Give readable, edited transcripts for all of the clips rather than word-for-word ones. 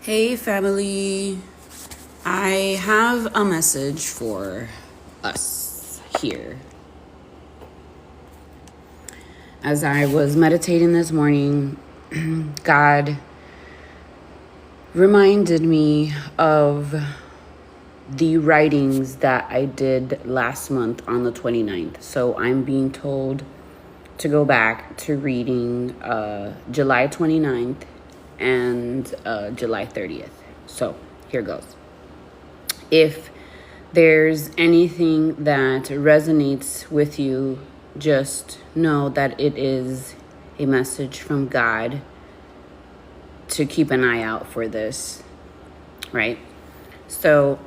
Hey, family. I have a message for us here. As I was meditating this morning, God reminded me of the writings that I did last month on the 29th. So I'm being told to go back to reading July 29th and July 30th. So here goes. If there's anything that resonates with you, just know that it is a message from God to keep an eye out for this, right? So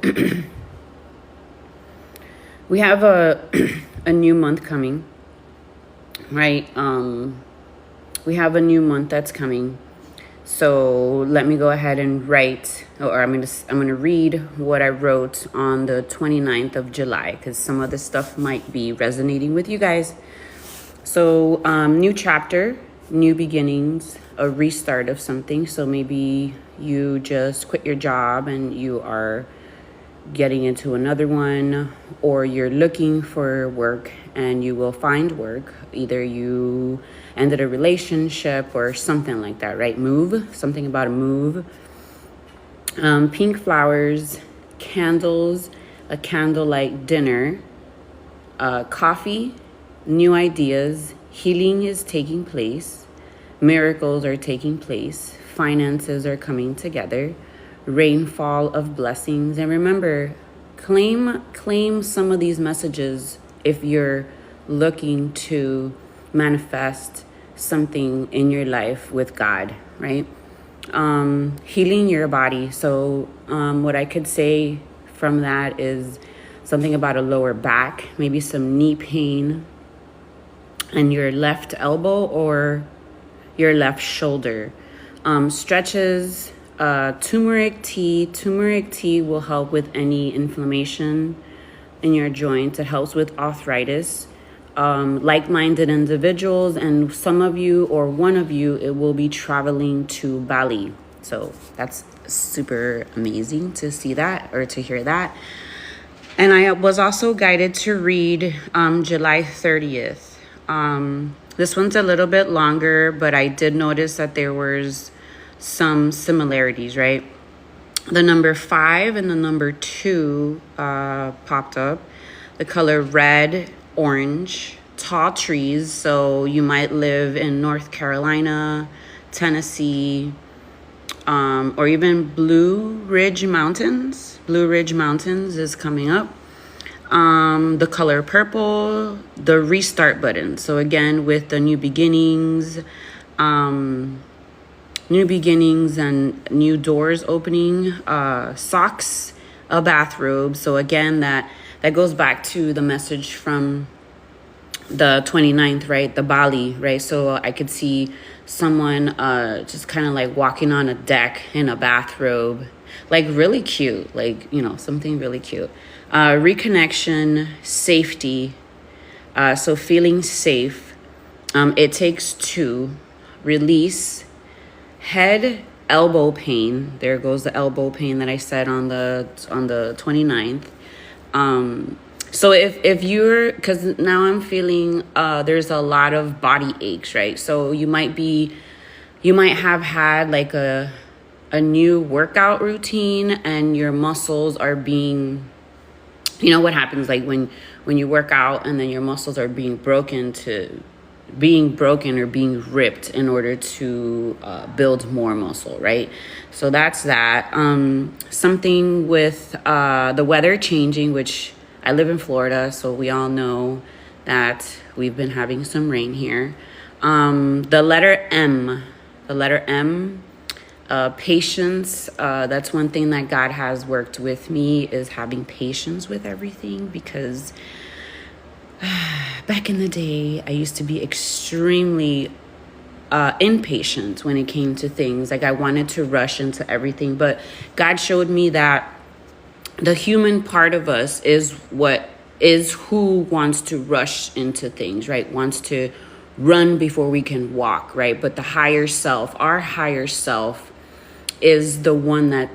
we have a new month coming, right? We have a new month that's coming. So let me go ahead and write, or I'm gonna read what I wrote on the 29th of July, because some of this stuff might be resonating with you guys. So new chapter, new beginnings, a restart of something. So maybe you just quit your job and you are getting into another one, or you're looking for work and you will find work. Either you ended a relationship or something like that, right? Something about a move. Pink flowers, candles, a candlelight dinner, coffee, new ideas, healing is taking place, miracles are taking place, finances are coming together, rainfall of blessings. And remember, claim some of these messages if you're looking to manifest something in your life with God, right? Healing your body. So what I could say from that is something about a lower back, maybe some knee pain and your left elbow or your left shoulder. Stretches, turmeric tea. Turmeric tea will help with any inflammation in your joints. It helps with arthritis. Like-minded individuals, and some of you or one of you, it will be traveling to Bali. So that's super amazing to see that or to hear that. And I was also guided to read July 30th. This one's a little bit longer, but I did notice that there was some similarities, right? The number 5 and the number 2 popped up. The color red, orange, tall trees. So you might live in North Carolina, Tennessee, or even Blue Ridge Mountains. Blue Ridge Mountains is coming up. The color purple, the restart button. So again, with the new beginnings and new doors opening, socks, a bathrobe. So again, that goes back to the message from the 29th, right? The Bali, right? So I could see someone just kind of like walking on a deck in a bathrobe, like really cute, like, something really cute. Reconnection, safety. So feeling safe. It takes 2. Release. Head, elbow pain. There goes the elbow pain that I said on the 29th. So if you're, because now I'm feeling there's a lot of body aches, right? So you might have had like a new workout routine and your muscles are being, what happens like when you work out and then your muscles are being broken or being ripped in order to build more muscle, right? So that's that. Something with the weather changing, which I live in Florida, so we all know that we've been having some rain here. The letter M, patience. That's one thing that God has worked with me, is having patience with everything, because back in the day, I used to be extremely impatient when it came to things. Like, I wanted to rush into everything, but God showed me that the human part of us is who wants to rush into things, right? Wants to run before we can walk, right? But the higher self, our higher self, is the one that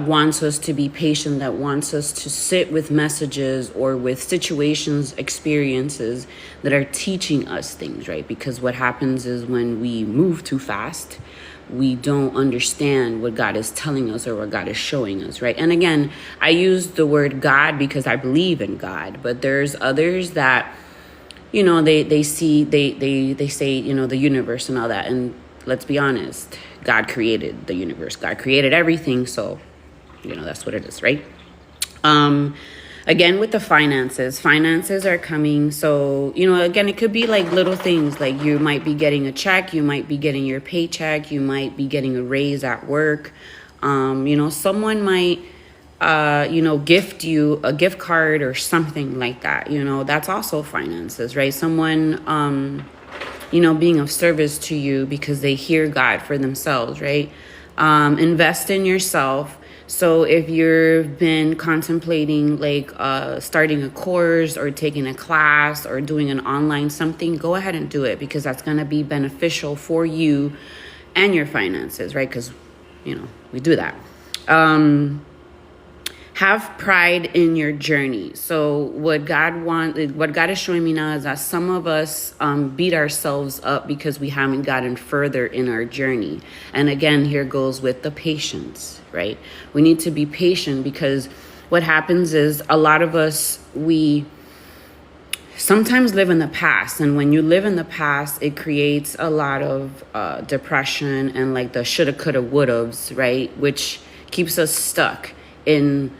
wants us to be patient, that wants us to sit with messages or with situations, experiences that are teaching us things, right? Because what happens is when we move too fast, we don't understand what God is telling us or what God is showing us, right? And again, I use the word God because I believe in God, but there's others that, they say, the universe and all that. And let's be honest, God created the universe. God created everything. So, that's what it is, right? Again, with the finances are coming. So, again, it could be like little things, like you might be getting a check, you might be getting your paycheck, you might be getting a raise at work. Someone might, gift you a gift card or something like that. That's also finances, right? Someone, being of service to you because they hear God for themselves, right? Invest in yourself. So if you've been contemplating starting a course or taking a class or doing an online something, go ahead and do it, because that's going to be beneficial for you and your finances, right? Because, we do that. Have pride in your journey. So what God is showing me now is that some of us beat ourselves up because we haven't gotten further in our journey. And again, here goes with the patience, right? We need to be patient, because what happens is a lot of us, we sometimes live in the past. And when you live in the past, it creates a lot of depression and like the shoulda, coulda, wouldas, right? Which keeps us stuck in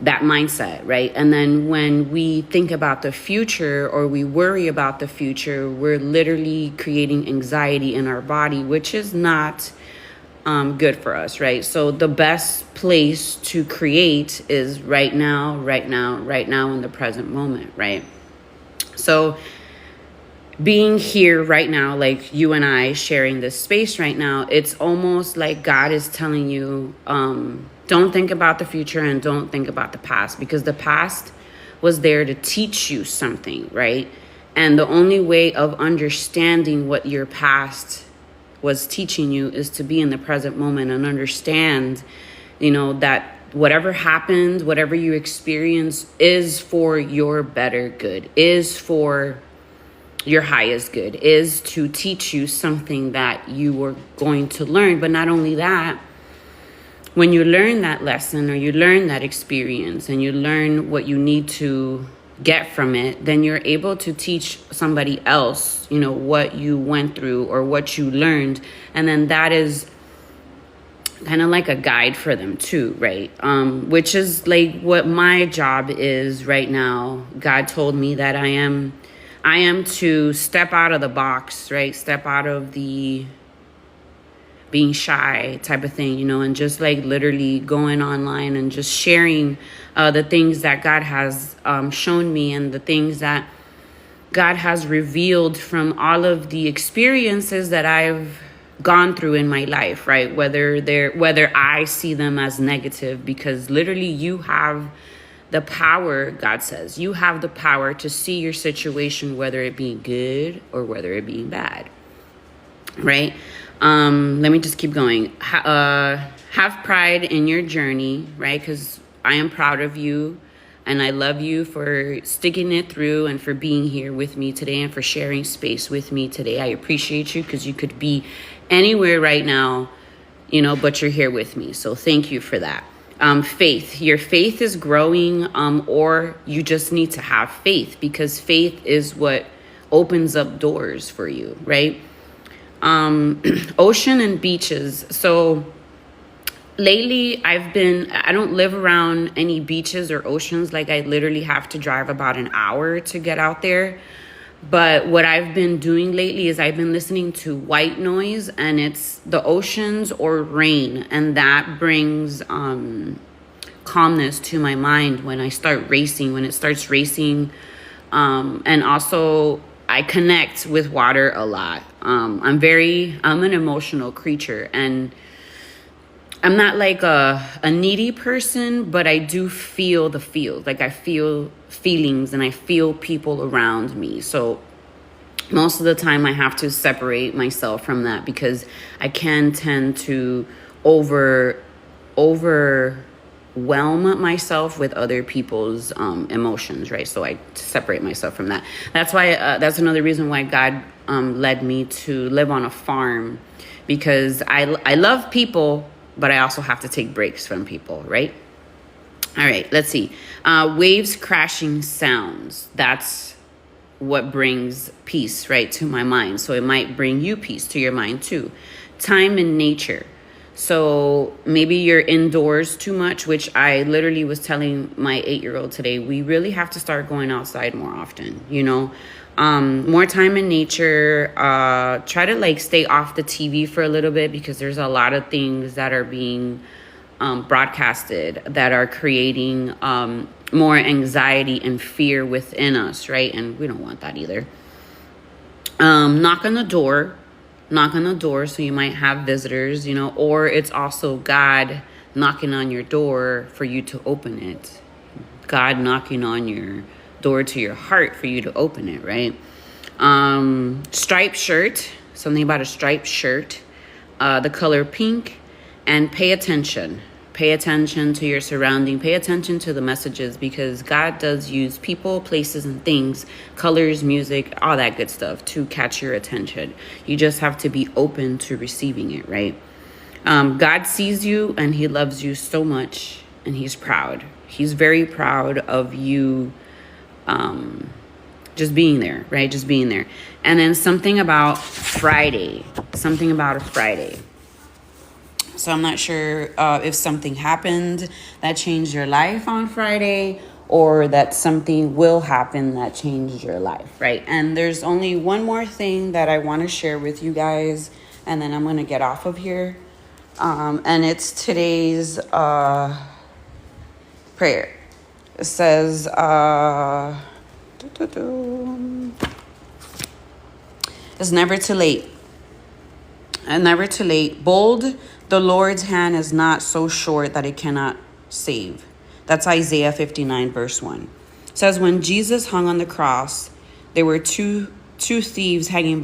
that mindset, right? And then when we think about the future or we worry about the future, we're literally creating anxiety in our body, which is not good for us, right? So the best place to create is right now in the present moment, right? So being here right now, like you and I sharing this space right now, it's almost like God is telling you, don't think about the future and don't think about the past, because the past was there to teach you something, right? And the only way of understanding what your past was teaching you is to be in the present moment and understand, that whatever happened, whatever you experience is for your better good, is for your highest good, is to teach you something that you were going to learn. But not only that, when you learn that lesson or you learn that experience and you learn what you need to get from it, then you're able to teach somebody else, what you went through or what you learned. And then that is kind of like a guide for them too, right? Which is like what my job is right now. God told me that I am to step out of the box, right? Step out of the being shy type of thing, and just like literally going online and just sharing the things that God has shown me and the things that God has revealed from all of the experiences that I've gone through in my life, right? Whether I see them as negative, because literally you have the power, God says, you have the power to see your situation, whether it be good or whether it be bad, right? Let me just keep going. Have pride in your journey, right? Because I am proud of you and I love you for sticking it through and for being here with me today and for sharing space with me today. I appreciate you, because you could be anywhere right now, but you're here with me. So thank you for that. Faith. Your faith is growing, or you just need to have faith, because faith is what opens up doors for you, right? Ocean and beaches. So lately I don't live around any beaches or oceans. Like I literally have to drive about an hour to get out there. But what I've been doing lately is I've been listening to white noise, and it's the oceans or rain. And that brings calmness to my mind when it starts racing. And also I connect with water a lot. I'm an emotional creature, and I'm not like a needy person, but I do feel the feels. Like I feel feelings and I feel people around me. So most of the time I have to separate myself from that, because I can tend to over overwhelm myself with other people's emotions, right? So I separate myself from that. That's why that's another reason why God led me to live on a farm, because I love people, but I also have to take breaks from people, right? All right, let's see. Waves crashing sounds. That's what brings peace, right, to my mind. So it might bring you peace to your mind too. Time in nature. So maybe you're indoors too much, which I literally was telling my 8-year-old today. We really have to start going outside more often, more time in nature. Try to like stay off the TV for a little bit, because there's a lot of things that are being broadcasted that are creating more anxiety and fear within us, right? And we don't want that either. Knock on the door. So you might have visitors, or it's also God knocking on your door for you to open it. God knocking on your door to your heart for you to open it, right? Striped shirt, something about a striped shirt, the color pink, and pay attention. Pay attention to your surrounding. Pay attention to the messages, because God does use people, places, and things, colors, music, all that good stuff to catch your attention. You just have to be open to receiving it, right? God sees you and he loves you so much, and he's proud. He's very proud of you just being there, right? Just being there. And then something about Friday. So I'm not sure if something happened that changed your life on Friday, or that something will happen that changed your life, right? And there's only one more thing that I want to share with you guys, and then I'm going to get off of here. And it's today's prayer. It says, it's never too late. And never too late. Bold, the Lord's hand is not so short that it cannot save. That's Isaiah 59, verse 1. It says, when Jesus hung on the cross, there were two thieves hanging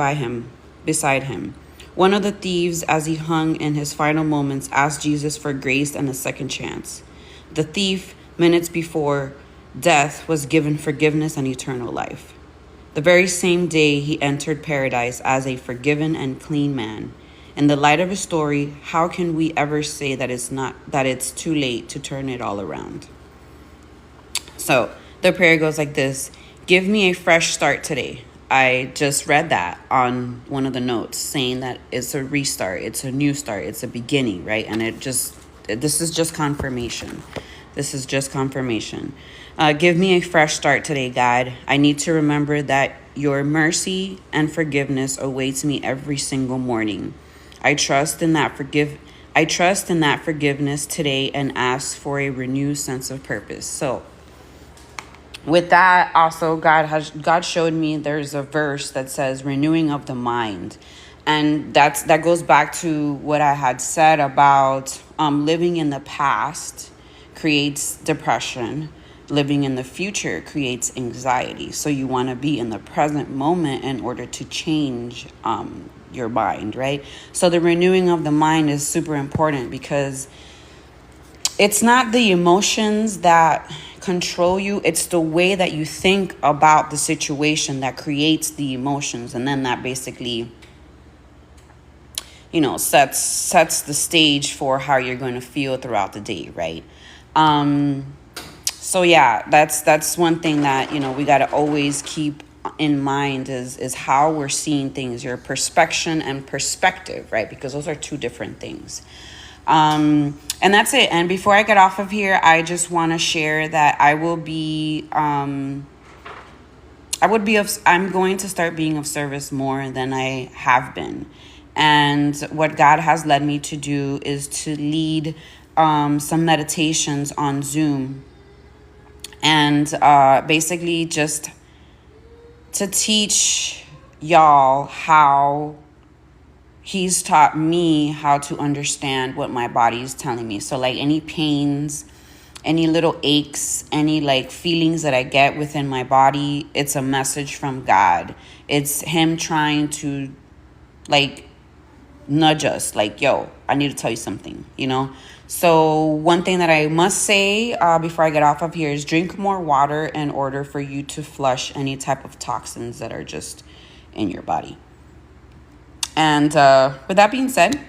beside him. One of the thieves, as he hung in his final moments, asked Jesus for grace and a second chance. The thief, minutes before death, was given forgiveness and eternal life. The very same day he entered paradise as a forgiven and clean man. In the light of his story, how can we ever say that it's too late to turn it all around? So the prayer goes like this: give me a fresh start today. I just read that on one of the notes, saying that it's a restart, it's a new start, it's a beginning, right? And this is just confirmation. Give me a fresh start today, God. I need to remember that your mercy and forgiveness awaits me every single morning. I trust in that forgiveness today and ask for a renewed sense of purpose. So with that, also God showed me there's a verse that says renewing of the mind. And that goes back to what I had said about living in the past creates depression. Living in the future creates anxiety. So you want to be in the present moment in order to change your mind, right? So the renewing of the mind is super important, because it's not the emotions that control you. It's the way that you think about the situation that creates the emotions. And then that basically, sets the stage for how you're going to feel throughout the day, right? So yeah, that's one thing that, we got to always keep in mind is how we're seeing things, your perception and perspective, right? Because those are two different things. And that's it. And before I get off of here, I just want to share that I'm going to start being of service more than I have been. And what God has led me to do is to lead some meditations on Zoom, and basically just to teach y'all how he's taught me how to understand what my body is telling me. So like any pains, any little aches, any like feelings that I get within my body, it's a message from God. It's him trying to like nudge us like, yo, I need to tell you something, So one thing that I must say before I get off of here is drink more water in order for you to flush any type of toxins that are just in your body. And with that being said,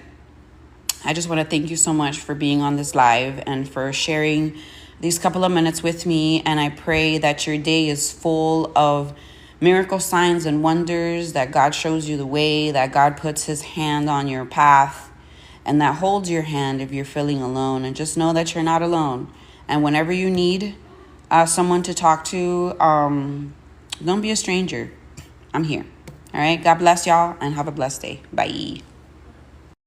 I just want to thank you so much for being on this live and for sharing these couple of minutes with me. And I pray that your day is full of miracle signs and wonders, that God shows you the way, that God puts his hand on your path, and that holds your hand if you're feeling alone. And just know that you're not alone. And whenever you need someone to talk to, don't be a stranger. I'm here. All right. God bless y'all and have a blessed day. Bye.